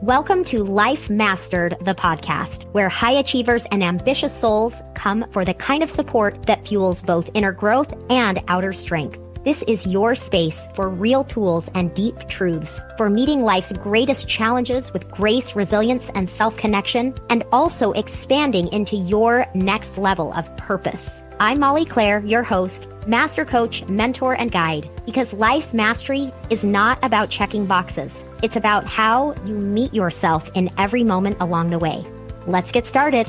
Welcome to Life Mastered, the podcast, where high achievers and ambitious souls come for the kind of support that fuels both inner growth and outer strength. This is your space for real tools and deep truths, for meeting life's greatest challenges with grace, resilience, and self-connection, and also expanding into your next level of purpose. I'm Molly Claire, your host, master coach, mentor, and guide, because life mastery is not about checking boxes. It's about how you meet yourself in every moment along the way. Let's get started.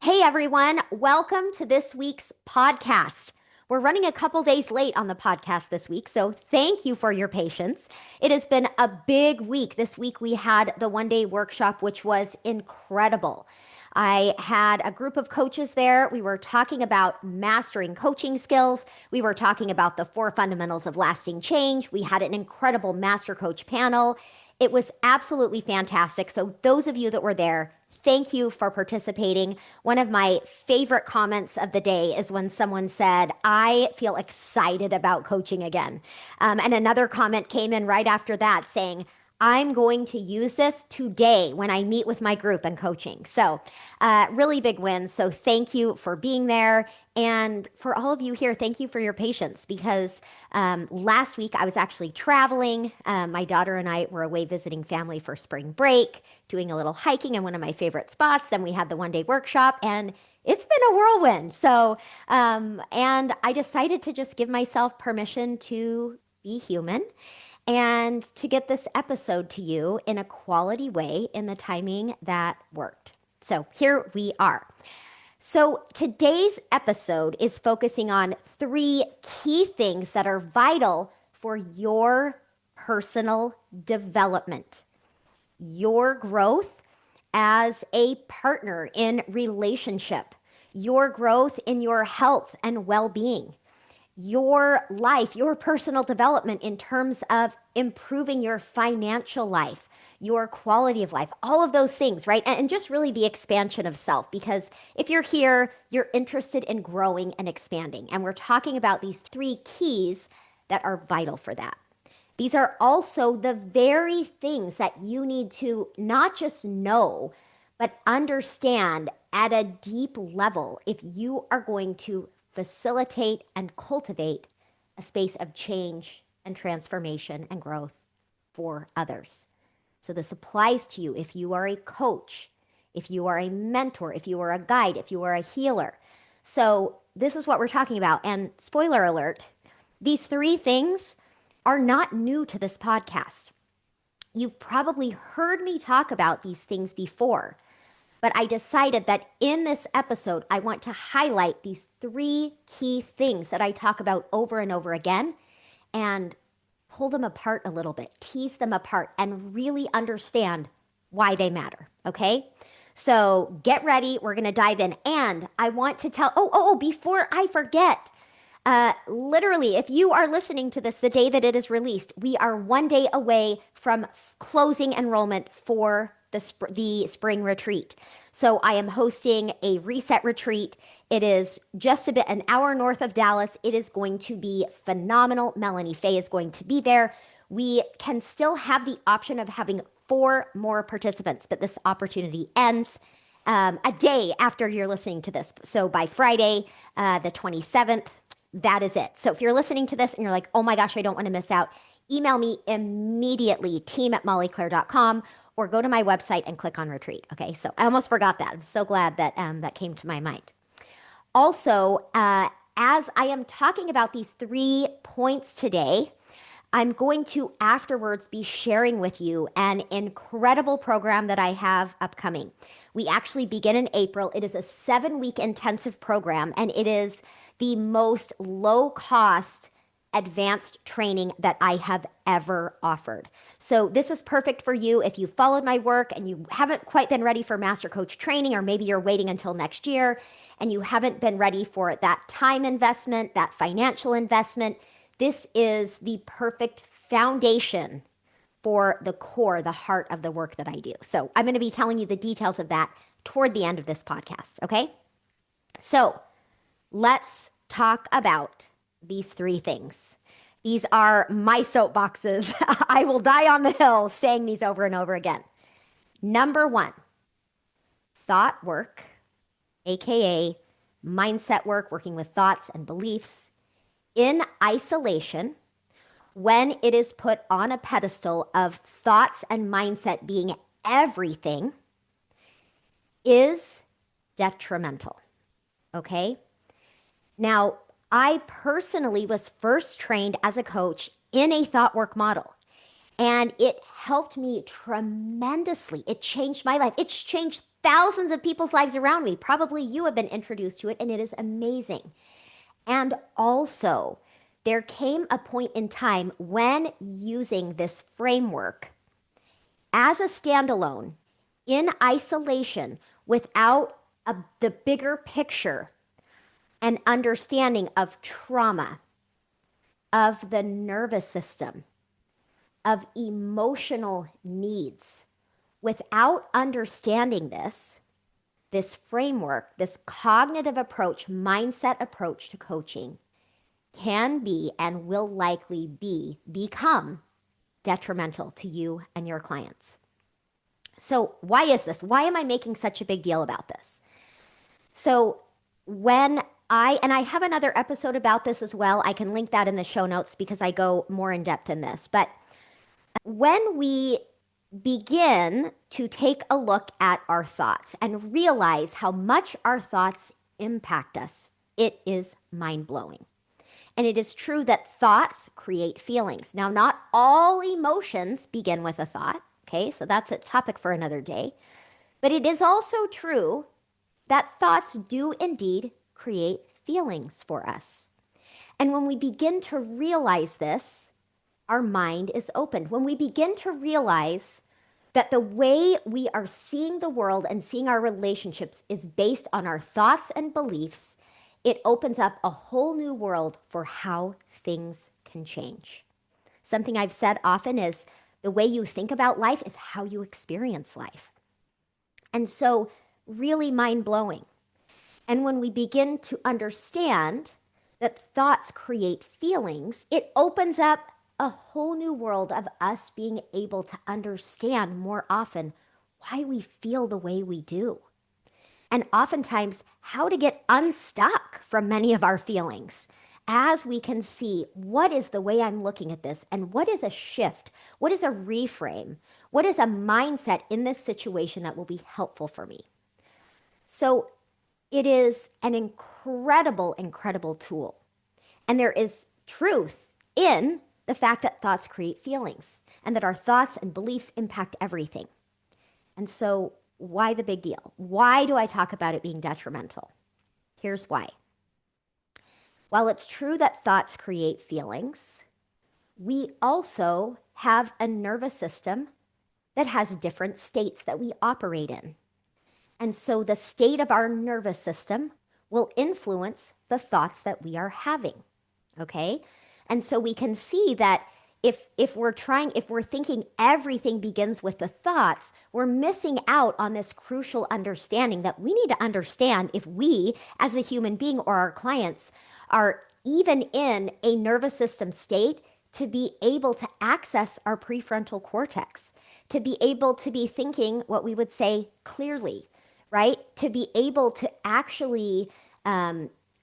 Hey everyone, welcome to this week's podcast. We're running a couple days late on the podcast this week, so thank you for your patience. It has been a big week. This week we had the one-day workshop, which was incredible. I had a group of coaches there. We were talking about mastering coaching skills. We were talking about the 4 fundamentals of lasting change. We had an incredible master coach panel. It was absolutely fantastic. So those of you that were there, thank you for participating. One of my favorite comments of the day is when someone said, I feel excited about coaching again. And another comment came in right after that saying, I'm going to use this today when I meet with my group and coaching. So really big win. So thank you for being there. And for all of you here, thank you for your patience, because last week I was actually traveling. My daughter and I were away visiting family for spring break, doing a little hiking in one of my favorite spots. Then we had the one-day workshop, and it's been a whirlwind. So, and I decided to just give myself permission to be human and to get this episode to you in a quality way in the timing that worked. So here we are. So today's episode is focusing on 3 key things that are vital for your personal development, your growth as a partner in relationship, your growth in your health and well-being, your life, your personal development in terms of improving your financial life, your quality of life, all of those things, right? And just really the expansion of self, because if you're here, you're interested in growing and expanding. And we're talking about these 3 keys that are vital for that. These are also the very things that you need to not just know, but understand at a deep level if you are going to facilitate and cultivate a space of change and transformation and growth for others. So this applies to you if you are a coach, if you are a mentor, if you are a guide, if you are a healer. So this is what we're talking about. And spoiler alert, these 3 things are not new to this podcast. You've probably heard me talk about these things before. But I decided that in this episode, I want to highlight these 3 key things that I talk about over and over again and pull them apart a little bit, tease them apart, and really understand why they matter, okay? So get ready. We're going to dive in. And I want to tell, before I forget, literally, if you are listening to this the day that it is released, we are 1 day away from closing enrollment for the spring retreat. So I am hosting a reset retreat. It is just an hour north of Dallas. It is going to be phenomenal. Melanie Faye is going to be there. We can still have the option of having 4 more participants, but this opportunity ends a day after you're listening to this. So by Friday, the 27th, that is it. So if you're listening to this and you're like, oh my gosh, I don't want to miss out, email me immediately, team@mollyclaire.com, or go to my website and click on retreat. Okay, so I almost forgot that. I'm so glad that that came to my mind. Also, as I am talking about these 3 points today, I'm going to afterwards be sharing with you an incredible program that I have upcoming. We actually begin in April. It is a 7-week intensive program, and it is the most low-cost advanced training that I have ever offered. So this is perfect for you if you followed my work and you haven't quite been ready for Master Coach training, or maybe you're waiting until next year and you haven't been ready for that time investment, that financial investment. This is the perfect foundation for the core, the heart of the work that I do. So I'm going to be telling you the details of that toward the end of this podcast, okay? So let's talk about these 3 things. These are my soapboxes. I will die on the hill saying these over and over again. Number one, thought work, AKA mindset work, working with thoughts and beliefs in isolation, when it is put on a pedestal of thoughts and mindset being everything, is detrimental. Okay? Now, I personally was first trained as a coach in a thought work model, and it helped me tremendously. It changed my life. It's changed thousands of people's lives around me. Probably you have been introduced to it, and it is amazing. And also, there came a point in time when using this framework as a standalone, in isolation, without the bigger picture and understanding of trauma, of the nervous system, of emotional needs. Without understanding this framework, this cognitive approach, mindset approach to coaching can be and will likely become detrimental to you and your clients. So why is this? Why am I making such a big deal about this? So when I have another episode about this as well. I can link that in the show notes because I go more in depth in this. But when we begin to take a look at our thoughts and realize how much our thoughts impact us, it is mind blowing. And it is true that thoughts create feelings. Now, not all emotions begin with a thought. Okay, so that's a topic for another day. But it is also true that thoughts do indeed create feelings for us. And when we begin to realize this, our mind is opened. When we begin to realize that the way we are seeing the world and seeing our relationships is based on our thoughts and beliefs, it opens up a whole new world for how things can change. Something I've said often is the way you think about life is how you experience life. And so, really mind blowing. And when we begin to understand that thoughts create feelings, it opens up a whole new world of us being able to understand more often why we feel the way we do. And oftentimes, how to get unstuck from many of our feelings as we can see what is the way I'm looking at this and what is a shift, what is a reframe, what is a mindset in this situation that will be helpful for me. So it is an incredible, incredible tool. And there is truth in the fact that thoughts create feelings and that our thoughts and beliefs impact everything. And so why the big deal? Why do I talk about it being detrimental? Here's why. While it's true that thoughts create feelings, we also have a nervous system that has different states that we operate in. And so the state of our nervous system will influence the thoughts that we are having. Okay? And so we can see that if we're thinking everything begins with the thoughts, we're missing out on this crucial understanding that we need to understand if we, as a human being or our clients, are even in a nervous system state to be able to access our prefrontal cortex, to be able to be thinking what we would say clearly, right? To be able to actually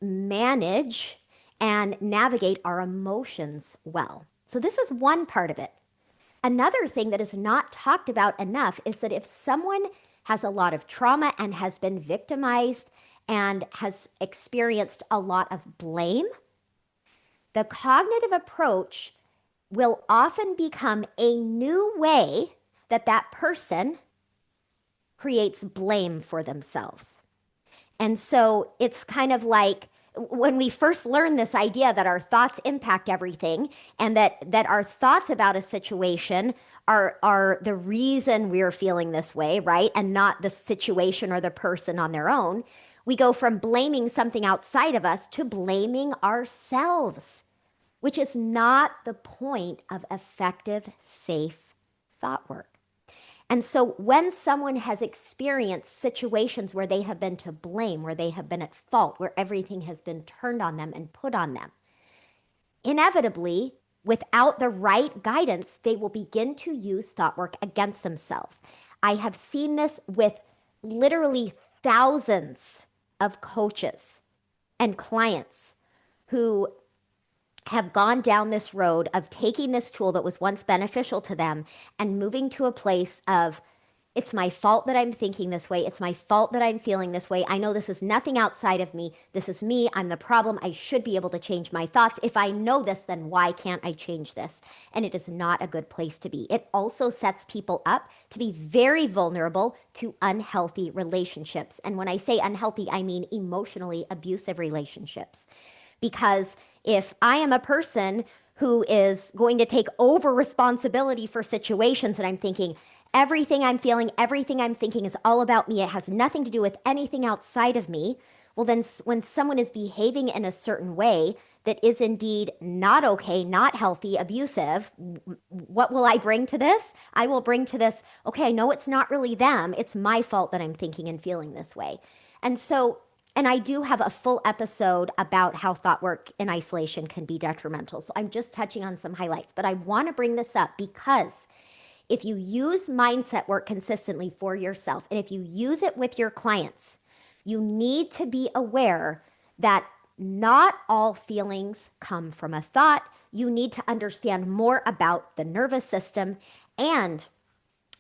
manage and navigate our emotions well. So this is one part of it. Another thing that is not talked about enough is that if someone has a lot of trauma and has been victimized and has experienced a lot of blame, the cognitive approach will often become a new way that that person creates blame for themselves. And so it's kind of like when we first learn this idea that our thoughts impact everything and that our thoughts about a situation are the reason we're feeling this way, right? And not the situation or the person on their own. We go from blaming something outside of us to blaming ourselves, which is not the point of effective, safe thought work. And so when someone has experienced situations where they have been to blame, where they have been at fault, where everything has been turned on them and put on them, inevitably, Without the right guidance, they will begin to use thought work against themselves. I have seen this with literally thousands of coaches and clients who have gone down this road of taking this tool that was once beneficial to them and moving to a place of, it's my fault that I'm thinking this way. It's my fault that I'm feeling this way. I know this is nothing outside of me. This is me. I'm the problem. I should be able to change my thoughts. If I know this, then why can't I change this? And it is not a good place to be. It also sets people up to be very vulnerable to unhealthy relationships. And when I say unhealthy, I mean emotionally abusive relationships. Because if I am a person who is going to take over responsibility for situations and I'm thinking, everything I'm feeling, everything I'm thinking is all about me, it has nothing to do with anything outside of me, well, then when someone is behaving in a certain way that is indeed not okay, not healthy, abusive, what will I bring to this? I will bring to this, okay, I know it's not really them. It's my fault that I'm thinking and feeling this way. And so, and I do have a full episode about how thought work in isolation can be detrimental. So I'm just touching on some highlights, but I want to bring this up because if you use mindset work consistently for yourself, and if you use it with your clients, you need to be aware that not all feelings come from a thought. You need to understand more about the nervous system. And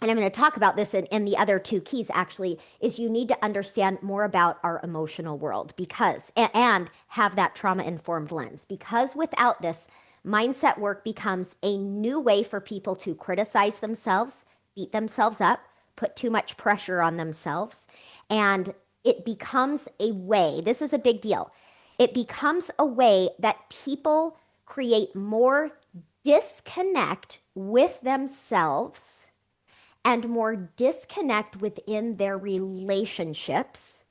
I'm going to talk about this in the other two keys actually, is you need to understand more about our emotional world because, and have that trauma informed lens. Because without this, mindset work becomes a new way for people to criticize themselves, beat themselves up, put too much pressure on themselves. And it becomes a way, this is a big deal, it becomes a way that people create more disconnect with themselves and more disconnect within their relationships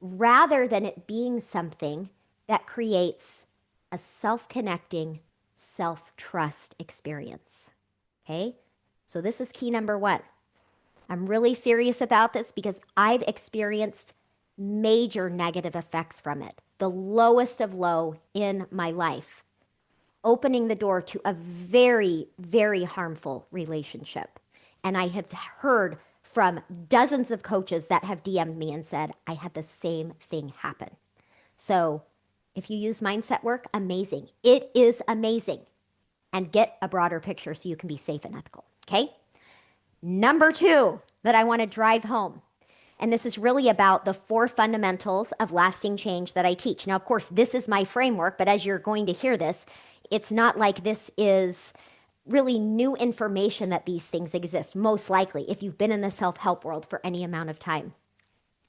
rather than it being something that creates a self-connecting, self-trust experience. Okay? So this is key number one. I'm really serious about this because I've experienced major negative effects from it, the lowest of low in my life, opening the door to a very, very harmful relationship. And I have heard from dozens of coaches that have DM'd me and said, I had the same thing happen. So if you use mindset work, amazing. It is amazing. And get a broader picture so you can be safe and ethical. Okay? Number two that I want to drive home. And this is really about the 4 fundamentals of lasting change that I teach. Now, of course, this is my framework, but as you're going to hear this, it's not like this is really new information that these things exist, most likely, if you've been in the self-help world for any amount of time.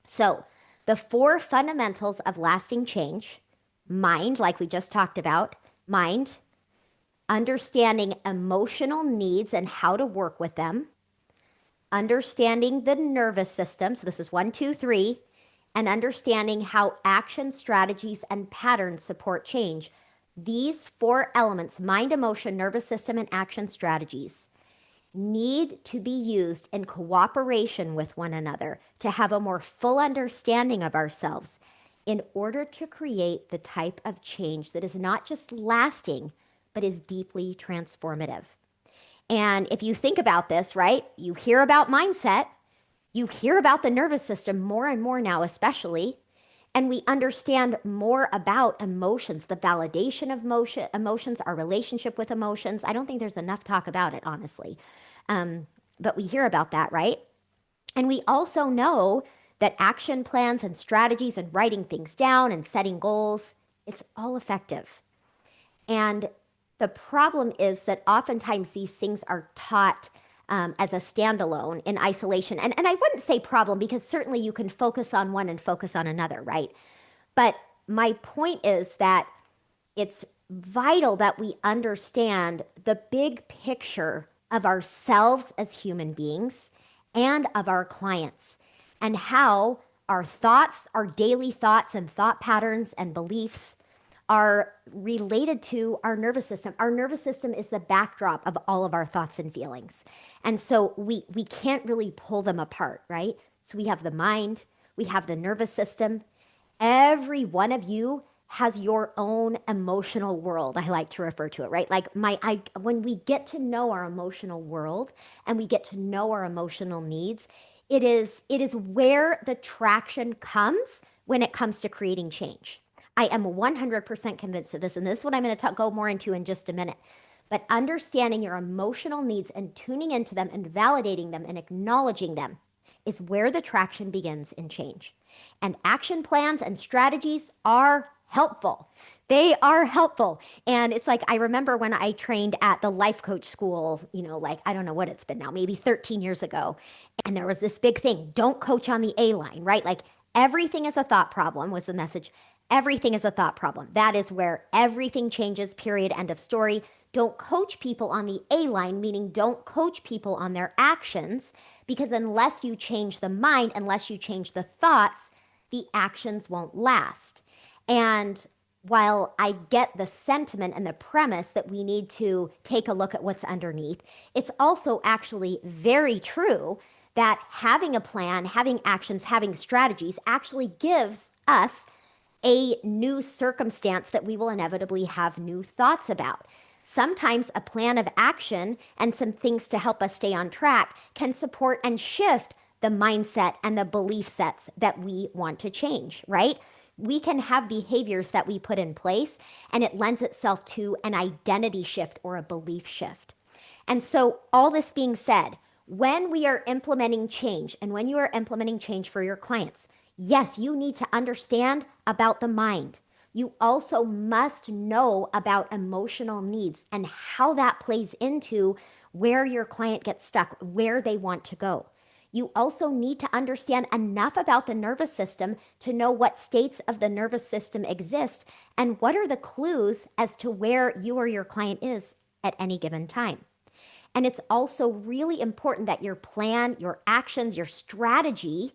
So the 4 fundamentals of lasting change: mind, like we just talked about, mind, understanding emotional needs and how to work with them, understanding the nervous system, so this is 1, 2, 3, and understanding how action strategies and patterns support change. These 4 elements, mind, emotion, nervous system, and action strategies, need to be used in cooperation with one another to have a more full understanding of ourselves in order to create the type of change that is not just lasting, but is deeply transformative. And if you think about this, right, you hear about mindset, you hear about the nervous system more and more now, especially, and we understand more about emotions, the validation of emotions, our relationship with emotions. I don't think there's enough talk about it, honestly. But we hear about that, right? And we also know that action plans and strategies and writing things down and setting goals, it's all effective. And the problem is that oftentimes these things are taught as a standalone in isolation. And I wouldn't say problem because certainly you can focus on one and focus on another, right? But my point is that it's vital that we understand the big picture of ourselves as human beings and of our clients and how our thoughts, our daily thoughts and thought patterns and beliefs are related to our nervous system. Our nervous system is the backdrop of all of our thoughts and feelings. And so we can't really pull them apart, right? So we have the mind, we have the nervous system. Every one of you has your own emotional world. I like to refer to it, right? Like when we get to know our emotional world and we get to know our emotional needs, it is where the traction comes when it comes to creating change. I am 100% convinced of this, and this is what I'm going to go more into in just a minute. But understanding your emotional needs and tuning into them and validating them and acknowledging them is where the traction begins in change. And action plans and strategies are helpful. They are helpful. And it's like, I remember when I trained at the life coach school, like, I don't know what it's been now, maybe 13 years ago. And there was this big thing, don't coach on the A line, right? Like everything is a thought problem was the message. Everything is a thought problem. That is where everything changes, period, end of story. Don't coach people on the A line, meaning don't coach people on their actions, because unless you change the mind, unless you change the thoughts, the actions won't last. And while I get the sentiment and the premise that we need to take a look at what's underneath, it's also actually very true that having a plan, having actions, having strategies actually gives us a new circumstance that we will inevitably have new thoughts about. Sometimes a plan of action and some things to help us stay on track can support and shift the mindset and the belief sets that we want to change, right? We can have behaviors that we put in place and it lends itself to an identity shift or a belief shift. And so, all this being said, when we are implementing change and when you are implementing change for your clients, yes, you need to understand about the mind. You also must know about emotional needs and how that plays into where your client gets stuck, where they want to go. You also need to understand enough about the nervous system to know what states of the nervous system exist and what are the clues as to where you or your client is at any given time. And it's also really important that your plan, your actions, your strategy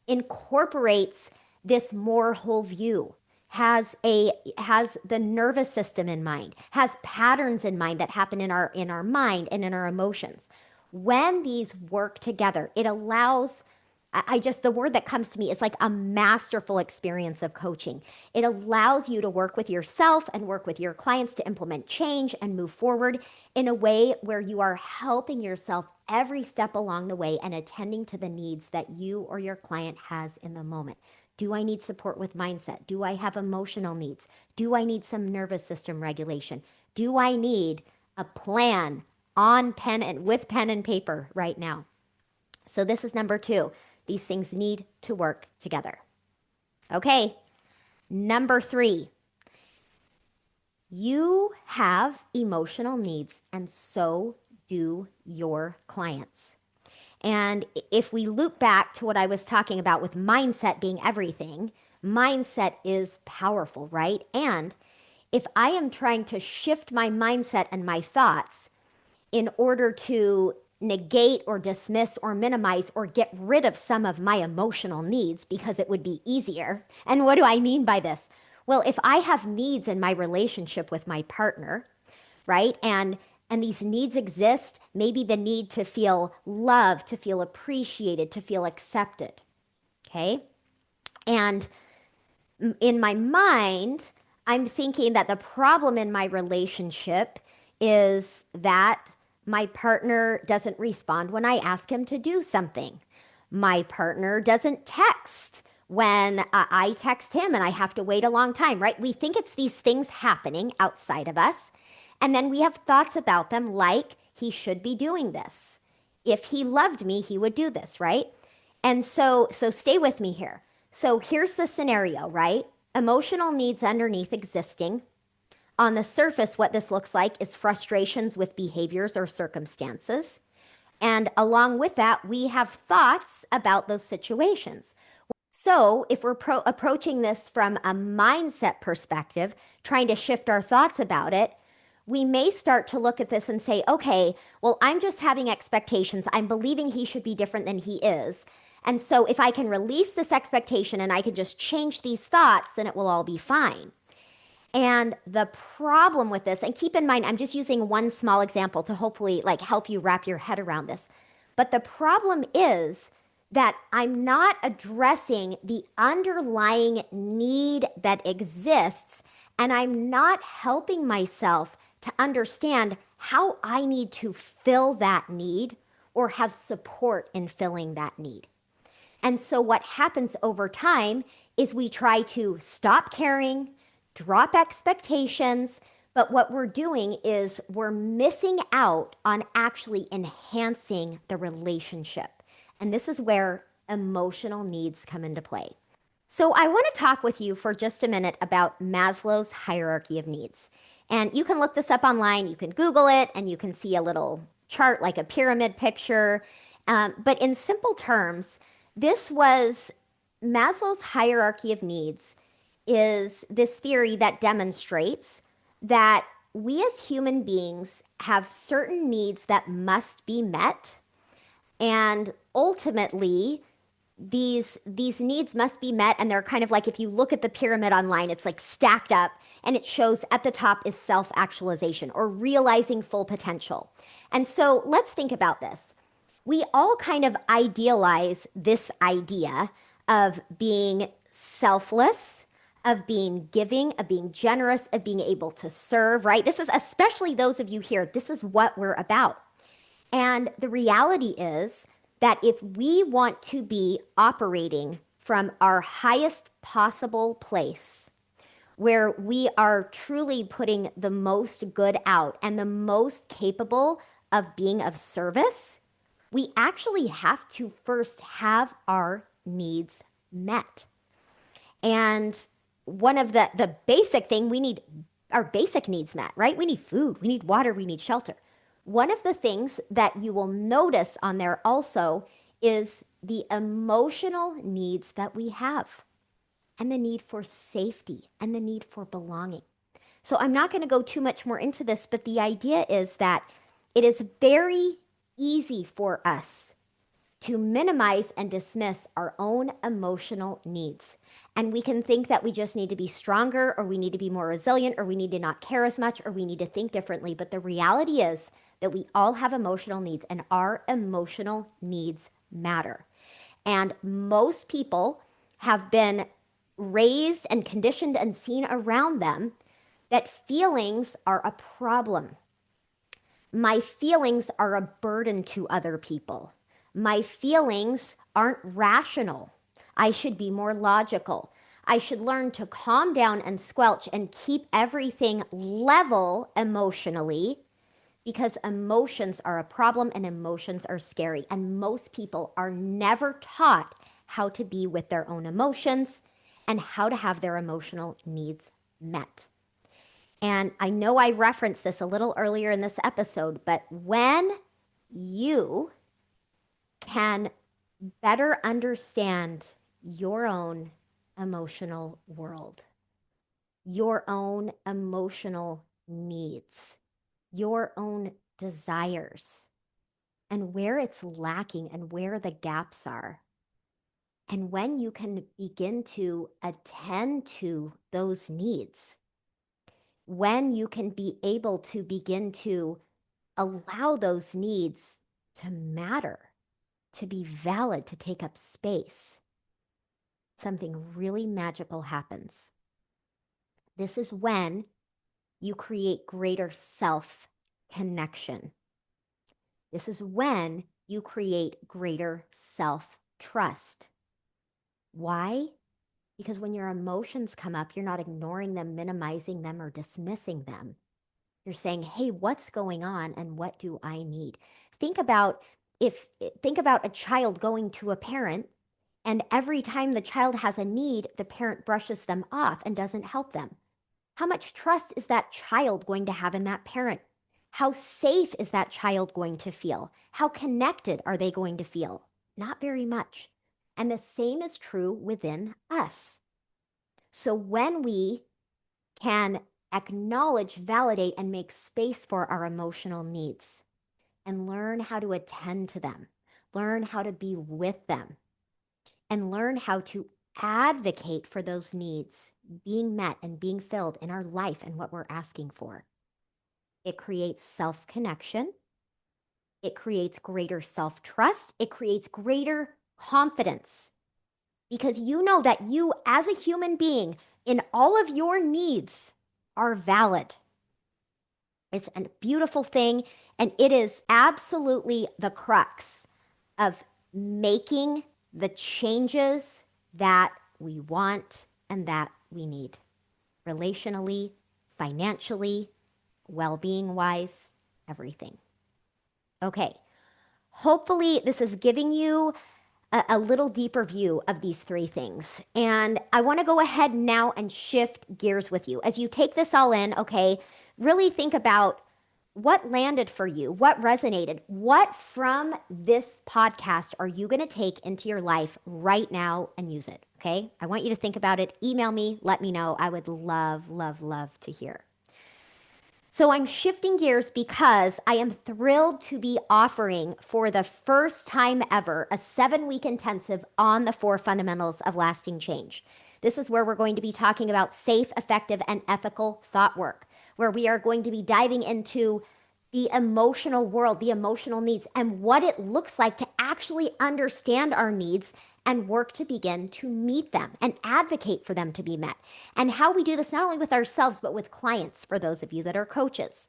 incorporates this more whole view, has the nervous system in mind, has patterns in mind that happen in our mind and in our emotions. When these work together, it allows, I just, the word that comes to me is like a masterful experience of coaching. It allows you to work with yourself and work with your clients to implement change and move forward in a way where you are helping yourself every step along the way and attending to the needs that you or your client has in the moment. Do I need support with mindset? Do I have emotional needs? Do I need some nervous system regulation? Do I need a plan on pen and with pen and paper right now? So this is number 2. These things need to work together. Okay, number 3. You have emotional needs, and so do your clients. And if we loop back to what I was talking about with mindset being everything, mindset is powerful, right? And if I am trying to shift my mindset and my thoughts in order to negate or dismiss or minimize or get rid of some of my emotional needs because it would be easier. And what do I mean by this? Well, if I have needs in my relationship with my partner, right? And these needs exist, maybe the need to feel loved, to feel appreciated, to feel accepted. Okay? And in my mind, I'm thinking that the problem in my relationship is that my partner doesn't respond when I ask him to do something. My partner doesn't text when I text him and I have to wait a long time, right? We think it's these things happening outside of us. And then we have thoughts about them like he should be doing this. If he loved me, he would do this, right? And so stay with me here. So here's the scenario, right? Emotional needs underneath existing. On the surface, what this looks like is frustrations with behaviors or circumstances. And along with that, we have thoughts about those situations. So if we're approaching this from a mindset perspective, trying to shift our thoughts about it, we may start to look at this and say, okay, well, I'm just having expectations. I'm believing he should be different than he is. And so if I can release this expectation and I can just change these thoughts, then it will all be fine. And the problem with this, and keep in mind, I'm just using one small example to hopefully like help you wrap your head around this. But the problem is that I'm not addressing the underlying need that exists, and I'm not helping myself to understand how I need to fill that need or have support in filling that need. And so what happens over time is we try to stop caring, drop expectations, but what we're doing is we're missing out on actually enhancing the relationship. And this is where emotional needs come into play. So I want to talk with you for just a minute about Maslow's hierarchy of needs. And you can look this up online, you can Google it, and you can see a little chart like a pyramid picture. But in simple terms, this was Maslow's hierarchy of needs is this theory that demonstrates that we as human beings have certain needs that must be met. And ultimately, these needs must be met, and they're kind of like, if you look at the pyramid online, it's like stacked up, and it shows at the top is self-actualization or realizing full potential. And so let's think about this. We all kind of idealize this idea of being selfless, of being giving, of being generous, of being able to serve, right? This is, especially those of you here, this is what we're about. And the reality is that if we want to be operating from our highest possible place, where we are truly putting the most good out and the most capable of being of service, we actually have to first have our needs met. And one of the basic thing, we need our basic needs met, right? We need food, we need water, we need shelter. One of the things that you will notice on there also is the emotional needs that we have, and the need for safety, and the need for belonging. So I'm not going to go too much more into this, but the idea is that it is very easy for us to minimize and dismiss our own emotional needs. And we can think that we just need to be stronger, or we need to be more resilient, or we need to not care as much, or we need to think differently. But the reality is that we all have emotional needs, and our emotional needs matter. And most people have been raised and conditioned and seen around them that feelings are a problem. My feelings are a burden to other people. My feelings aren't rational. I should be more logical. I should learn to calm down and squelch and keep everything level emotionally, because emotions are a problem and emotions are scary. And most people are never taught how to be with their own emotions and how to have their emotional needs met. And I know I referenced this a little earlier in this episode, but when you can better understand your own emotional world, your own emotional needs, your own desires, and where it's lacking and where the gaps are. And when you can begin to attend to those needs, when you can be able to begin to allow those needs to matter, to be valid, to take up space, something really magical happens. This is when you create greater self connection. This is when you create greater self trust. Why? Because when your emotions come up, you're not ignoring them, minimizing them, or dismissing them. You're saying, hey, what's going on and what do I need? Think about think about a child going to a parent, and every time the child has a need, the parent brushes them off and doesn't help them. How much trust is that child going to have in that parent? How safe is that child going to feel? How connected are they going to feel? Not very much. And the same is true within us. So when we can acknowledge, validate, and make space for our emotional needs and learn how to attend to them, learn how to be with them, and learn how to advocate for those needs being met and being filled in our life and what we're asking for. It creates self-connection. It creates greater self-trust. It creates greater confidence, because you know that you, as a human being, in all of your needs, are valid. It's a beautiful thing, and it is absolutely the crux of making the changes that we want and that we need relationally, financially, well being wise, everything. Okay, hopefully, this is giving you a little deeper view of these three things. And I want to go ahead now and shift gears with you. As you take this all in, okay, really think about what landed for you, what resonated, what from this podcast are you going to take into your life right now and use it, okay? I want you to think about it. Email me, let me know. I would love, love, love to hear. So I'm shifting gears because I am thrilled to be offering for the first time ever a 7-week intensive on the 4 fundamentals of lasting change. This is where we're going to be talking about safe, effective, and ethical thought work, where we are going to be diving into the emotional world, the emotional needs, and what it looks like to actually understand our needs and work to begin to meet them and advocate for them to be met. And how we do this not only with ourselves, but with clients, for those of you that are coaches.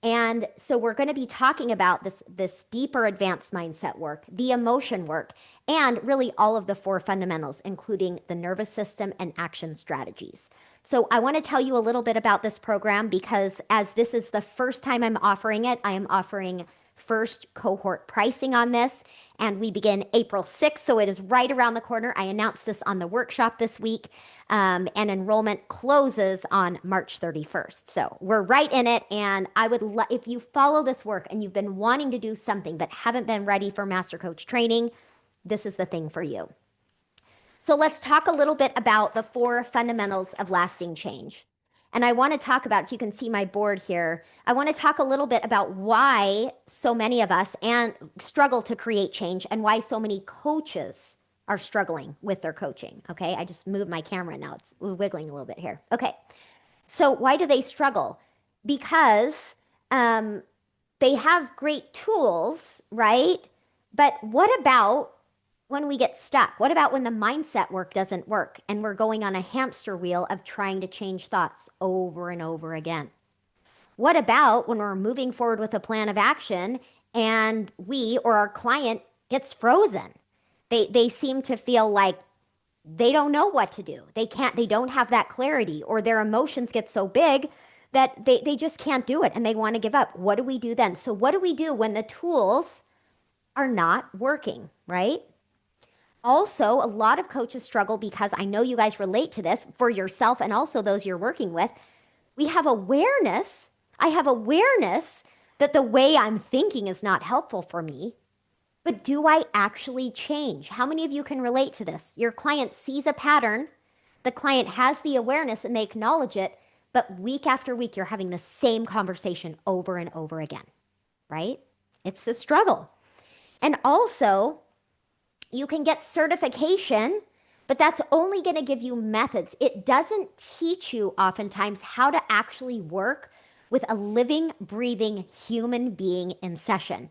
And so we're going to be talking about this deeper advanced mindset work, the emotion work, and really all of the 4 fundamentals, including the nervous system and action strategies. So I want to tell you a little bit about this program because as this is the first time I'm offering it, I am offering first cohort pricing on this, and we begin April 6th, so it is right around the corner. I announced this on the workshop this week, and enrollment closes on March 31st. So we're right in it, and I would if you follow this work and you've been wanting to do something but haven't been ready for Master Coach training, this is the thing for you. So let's talk a little bit about the 4 fundamentals of lasting change. And I want to talk about, if you can see my board here, I want to talk a little bit about why so many of us and struggle to create change and why so many coaches are struggling with their coaching. Okay, I just moved my camera now. It's wiggling a little bit here. Okay, so why do they struggle? Because they have great tools, right? But what about when we get stuck? What about when the mindset work doesn't work and we're going on a hamster wheel of trying to change thoughts over and over again? What about when we're moving forward with a plan of action and we or our client gets frozen? They seem to feel like they don't know what to do. They don't have that clarity, or their emotions get so big that they just can't do it and they want to give up. What do we do then? So what do we do when the tools are not working, right? Also, a lot of coaches struggle because I know you guys relate to this for yourself and also those you're working with. We have awareness. I have awareness that the way I'm thinking is not helpful for me. But do I actually change? How many of you can relate to this? Your client sees a pattern, the client has the awareness and they acknowledge it, but week after week, you're having the same conversation over and over again, right? It's a struggle. And also, you can get certification, but that's only going to give you methods. It doesn't teach you oftentimes how to actually work with a living, breathing human being in session.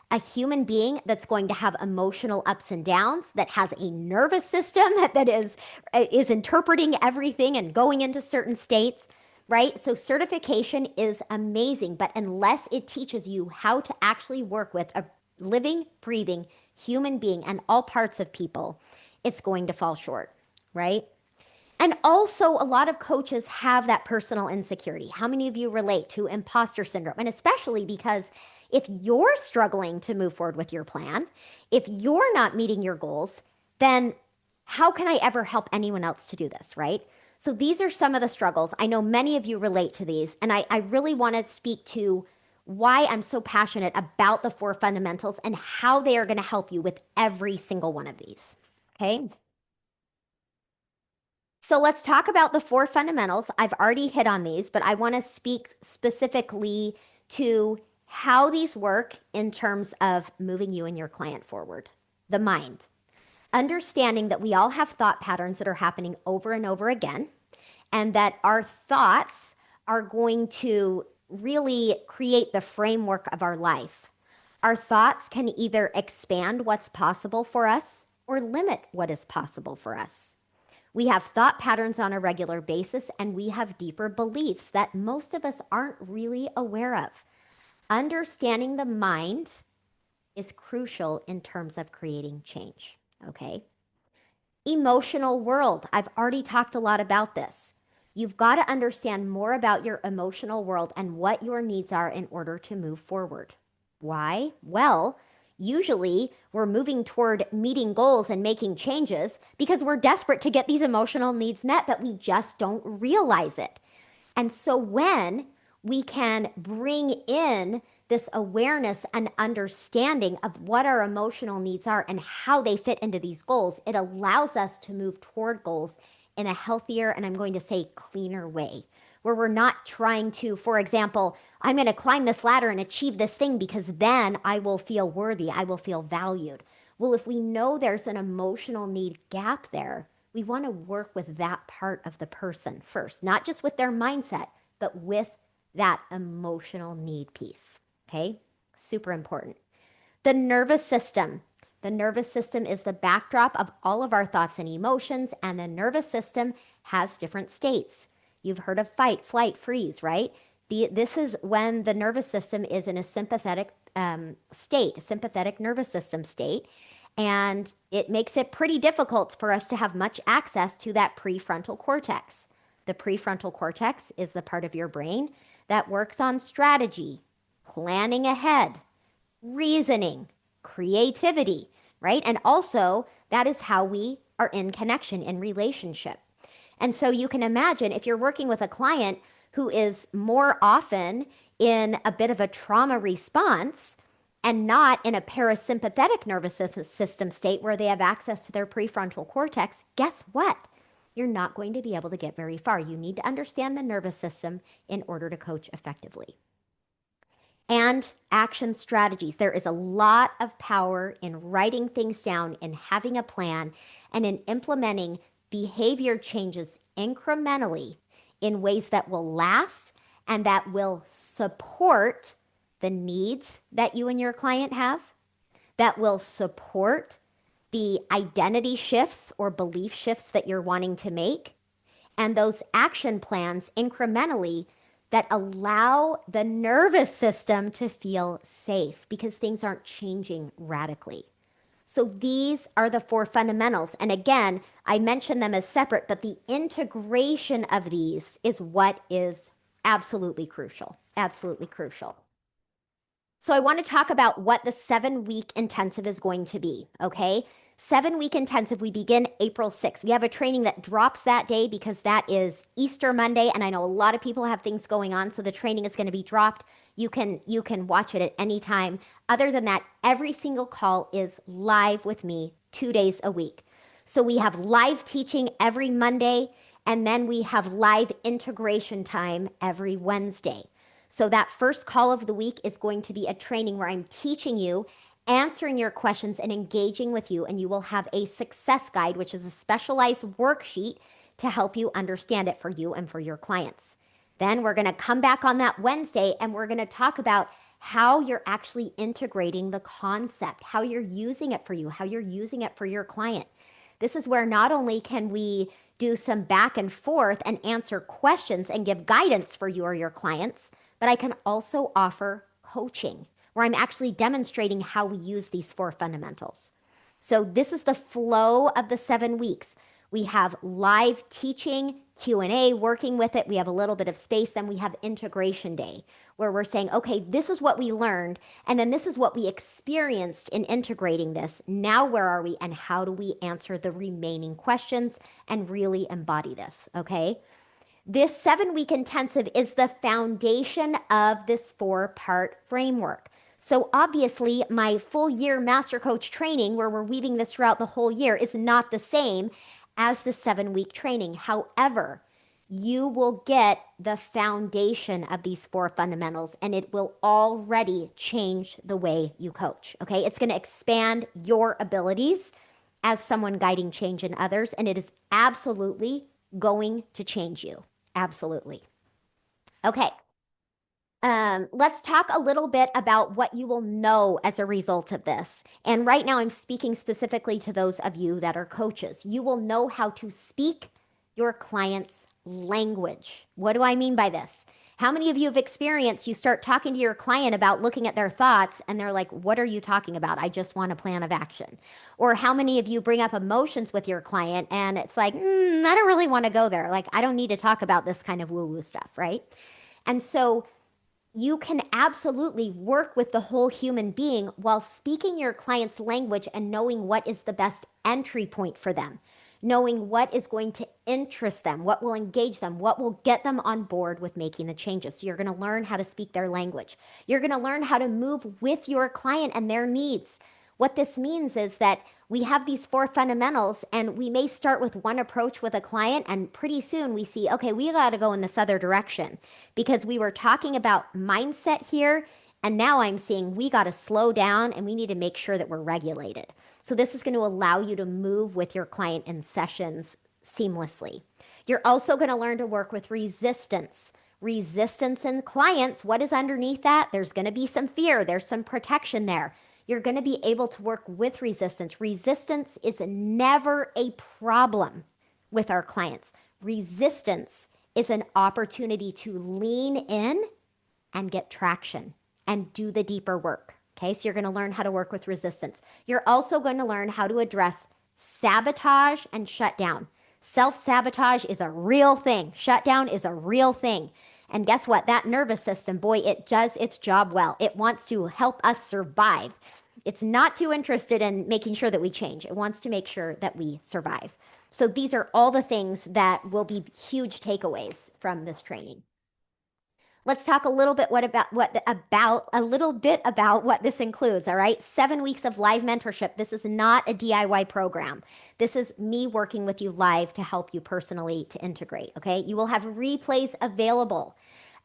A human being that's going to have emotional ups and downs, that has a nervous system that is interpreting everything and going into certain states, right? So certification is amazing, but unless it teaches you how to actually work with a living, breathing human being and all parts of people, it's going to fall short, right? And also, a lot of coaches have that personal insecurity. How many of you relate to imposter syndrome? And especially because if you're struggling to move forward with your plan, if you're not meeting your goals, then how can I ever help anyone else to do this, right? So these are some of the struggles. I know many of you relate to these, and I really want to speak to why I'm so passionate about the 4 fundamentals and how they are going to help you with every single one of these, okay? So let's talk about the 4 fundamentals. I've already hit on these, but I want to speak specifically to how these work in terms of moving you and your client forward. The mind. Understanding that we all have thought patterns that are happening over and over again, and that our thoughts are going to really create the framework of our life. Our thoughts can either expand what's possible for us or limit what is possible for us. We have thought patterns on a regular basis, and we have deeper beliefs that most of us aren't really aware of. Understanding the mind is crucial in terms of creating change. Okay. Emotional world. I've already talked a lot about this. You've got to understand more about your emotional world and what your needs are in order to move forward. Why? Well, usually we're moving toward meeting goals and making changes because we're desperate to get these emotional needs met, but we just don't realize it. And so when we can bring in this awareness and understanding of what our emotional needs are and how they fit into these goals, it allows us to move toward goals in a healthier, and I'm going to say cleaner way, where we're not trying to, for example, I'm going to climb this ladder and achieve this thing because then I will feel worthy, I will feel valued. Well, if we know there's an emotional need gap there, we want to work with that part of the person first, not just with their mindset, but with that emotional need piece. Okay, super important. The nervous system. The nervous system is the backdrop of all of our thoughts and emotions, and the nervous system has different states. You've heard of fight, flight, freeze, right? This is when the nervous system is in a sympathetic state, a sympathetic nervous system state, and it makes it pretty difficult for us to have much access to that prefrontal cortex. The prefrontal cortex is the part of your brain that works on strategy, planning ahead, reasoning, creativity, right? And also, that is how we are in connection, in relationship. And so you can imagine if you're working with a client who is more often in a bit of a trauma response and not in a parasympathetic nervous system state where they have access to their prefrontal cortex, guess what? You're not going to be able to get very far. You need to understand the nervous system in order to coach effectively. And action strategies. There is a lot of power in writing things down, in having a plan, and in implementing behavior changes incrementally in ways that will last and that will support the needs that you and your client have, that will support the identity shifts or belief shifts that you're wanting to make, and those action plans incrementally that allow the nervous system to feel safe because things aren't changing radically. So these are the four fundamentals. And again, I mentioned them as separate, but the integration of these is what is absolutely crucial. Absolutely crucial. So I want to talk about what the 7-week intensive is going to be, okay? 7-week intensive, we begin April 6th. We have a training that drops that day because that is Easter Monday, and I know a lot of people have things going on, so the training is going to be dropped. You can watch it at any time. Other than that, every single call is live with me 2 days a week. So we have live teaching every Monday, and then we have live integration time every Wednesday. So that first call of the week is going to be a training where I'm teaching you, answering your questions, and engaging with you. And you will have a success guide, which is a specialized worksheet to help you understand it for you and for your clients. Then we're going to come back on that Wednesday and we're going to talk about how you're actually integrating the concept, how you're using it for you, how you're using it for your client. This is where not only can we do some back and forth and answer questions and give guidance for you or your clients, but I can also offer coaching where I'm actually demonstrating how we use these four fundamentals. So this is the flow of the 7 weeks. We have live teaching, Q&A, working with it. We have a little bit of space. Then we have integration day where we're saying, okay, this is what we learned. And then this is what we experienced in integrating this. Now where are we and how do we answer the remaining questions and really embody this, okay? This 7-week intensive is the foundation of this 4-part framework. So obviously my full year master coach training where we're weaving this throughout the whole year is not the same as the 7-week training. However, you will get the foundation of these 4 fundamentals and it will already change the way you coach. Okay. It's going to expand your abilities as someone guiding change in others. And it is absolutely going to change you. Absolutely. Okay. Let's talk a little bit about what you will know as a result of this. And right now, I'm speaking specifically to those of you that are coaches. You will know how to speak your client's language. What do I mean by this? How many of you have experienced you start talking to your client about looking at their thoughts and they're like, what are you talking about? I just want a plan of action. Or how many of you bring up emotions with your client and it's like, I don't really want to go there. Like, I don't need to talk about this kind of woo woo stuff, right? And so you can absolutely work with the whole human being while speaking your client's language and knowing what is the best entry point for them, knowing what is going to interest them, what will engage them, what will get them on board with making the changes. So you're going to learn how to speak their language. You're going to learn how to move with your client and their needs. What this means is that we have these four fundamentals, and we may start with one approach with a client, and pretty soon we see, okay, we got to go in this other direction because we were talking about mindset here. And now I'm seeing we got to slow down and we need to make sure that we're regulated. So this is going to allow you to move with your client in sessions seamlessly. You're also going to learn to work with resistance. Resistance in clients, what is underneath that? There's going to be some fear, there's some protection there. You're going to be able to work with resistance. Resistance is never a problem with our clients. Resistance is an opportunity to lean in and get traction and do the deeper work. Okay, so you're going to learn how to work with resistance. You're also going to learn how to address sabotage and shutdown. Self-sabotage is a real thing. Shutdown is a real thing. And guess what? That nervous system, boy, it does its job well. It wants to help us survive. It's not too interested in making sure that we change. It wants to make sure that we survive. So these are all the things that will be huge takeaways from this training. Let's talk a little bit what this includes, all right? 7 weeks of live mentorship. This is not a DIY program. This is me working with you live to help you personally to integrate, okay? You will have replays available.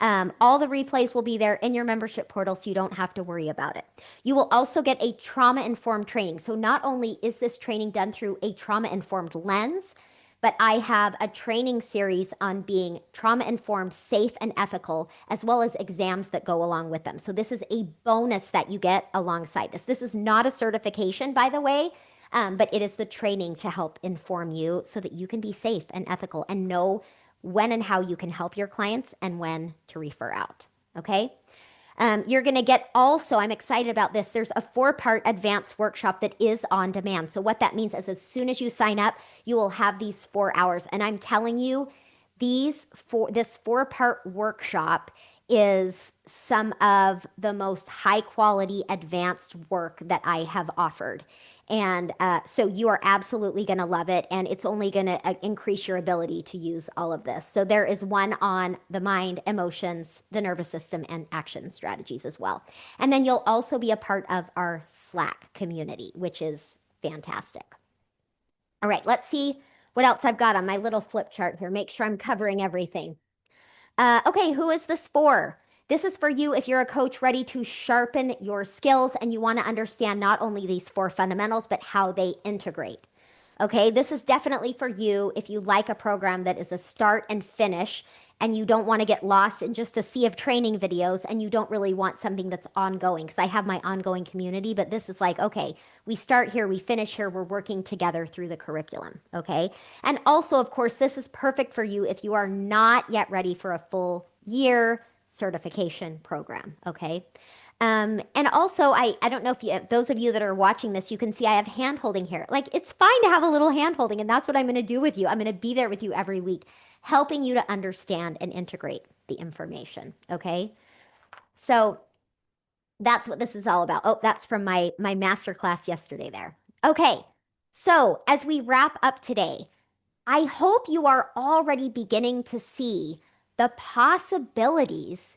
All the replays will be there in your membership portal, so you don't have to worry about it. You will also get a trauma-informed training. So not only is this training done through a trauma-informed lens, but I have a training series on being trauma-informed, safe, and ethical, as well as exams that go along with them. So this is a bonus that you get alongside this. This is not a certification, by the way, but it is the training to help inform you so that you can be safe and ethical and know when and how you can help your clients and when to refer out. Okay? You're going to get also, I'm excited about this, there's a 4-part advanced workshop that is on demand. So what that means is as soon as you sign up, you will have these 4 hours. And I'm telling you, this 4-part workshop is some of the most high quality advanced work that I have offered. And so you are absolutely going to love it. And it's only going to increase your ability to use all of this. So there is one on the mind, emotions, the nervous system, and action strategies as well. And then you'll also be a part of our Slack community, which is fantastic. All right, let's see what else I've got on my little flip chart here. Make sure I'm covering everything. Okay, who is this for? This is for you if you're a coach ready to sharpen your skills and you want to understand not only these 4 fundamentals, but how they integrate. Okay, this is definitely for you if you like a program that is a start and finish and you don't want to get lost in just a sea of training videos and you don't really want something that's ongoing. Because I have my ongoing community, but this is like, okay, we start here, we finish here, we're working together through the curriculum. Okay, and also, of course, this is perfect for you if you are not yet ready for a full year certification program. Okay. And also, I don't know if those of you that are watching this, you can see I have hand holding here. Like, it's fine to have a little hand holding, and that's what I'm going to do with you. I'm going to be there with you every week, helping you to understand and integrate the information. Okay. So that's what this is all about. Oh, that's from my master class yesterday there. Okay. So as we wrap up today, I hope you are already beginning to see the possibilities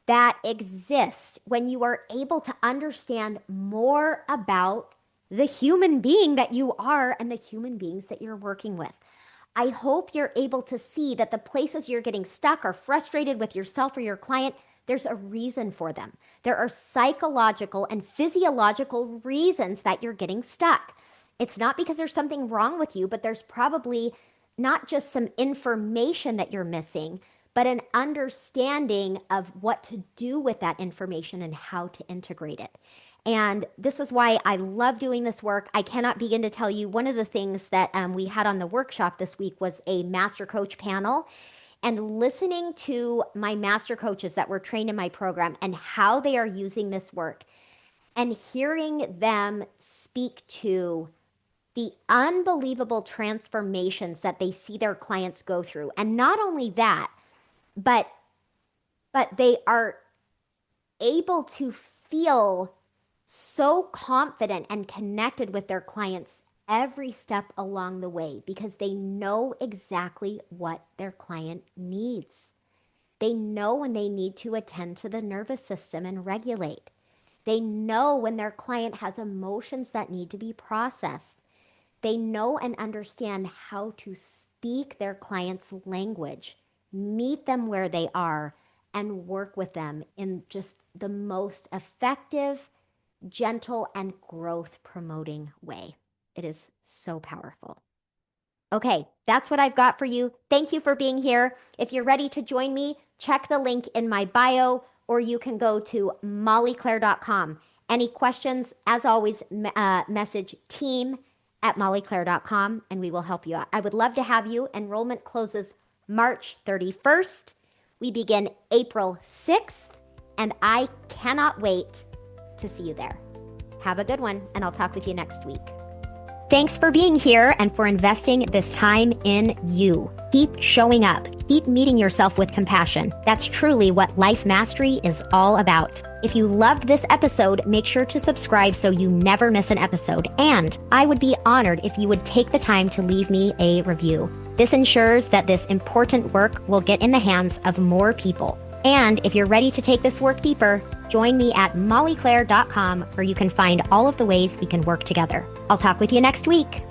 that exist when you are able to understand more about the human being that you are and the human beings that you're working with. I hope you're able to see that the places you're getting stuck or frustrated with yourself or your client, there's a reason for them. There are psychological and physiological reasons that you're getting stuck. It's not because there's something wrong with you, but there's probably not just some information that you're missing, but an understanding of what to do with that information and how to integrate it. And this is why I love doing this work. I cannot begin to tell you, one of the things that we had on the workshop this week was a master coach panel. And listening to my master coaches that were trained in my program and how they are using this work, and hearing them speak to the unbelievable transformations that they see their clients go through. And not only that, but they are able to feel so confident and connected with their clients every step along the way because they know exactly what their client needs. They know when they need to attend to the nervous system and regulate. They know when their client has emotions that need to be processed. They know and understand how to speak their client's language, meet them where they are, and work with them in just the most effective, gentle, and growth promoting way. It is so powerful. Okay, that's what I've got for you. Thank you for being here. If you're ready to join me, check the link in my bio, or you can go to mollyclaire.com. Any questions, as always, message team@mollyclaire.com and we will help you out. I would love to have you. Enrollment closes March 31st. We begin April 6th, and I cannot wait to see you there. Have a good one, and I'll talk with you next week. Thanks for being here and for investing this time in you. Keep showing up. Keep meeting yourself with compassion. That's truly what Life Mastery is all about. If you loved this episode, make sure to subscribe so you never miss an episode. And I would be honored if you would take the time to leave me a review. This ensures that this important work will get in the hands of more people. And if you're ready to take this work deeper, join me at mollyclaire.com where you can find all of the ways we can work together. I'll talk with you next week.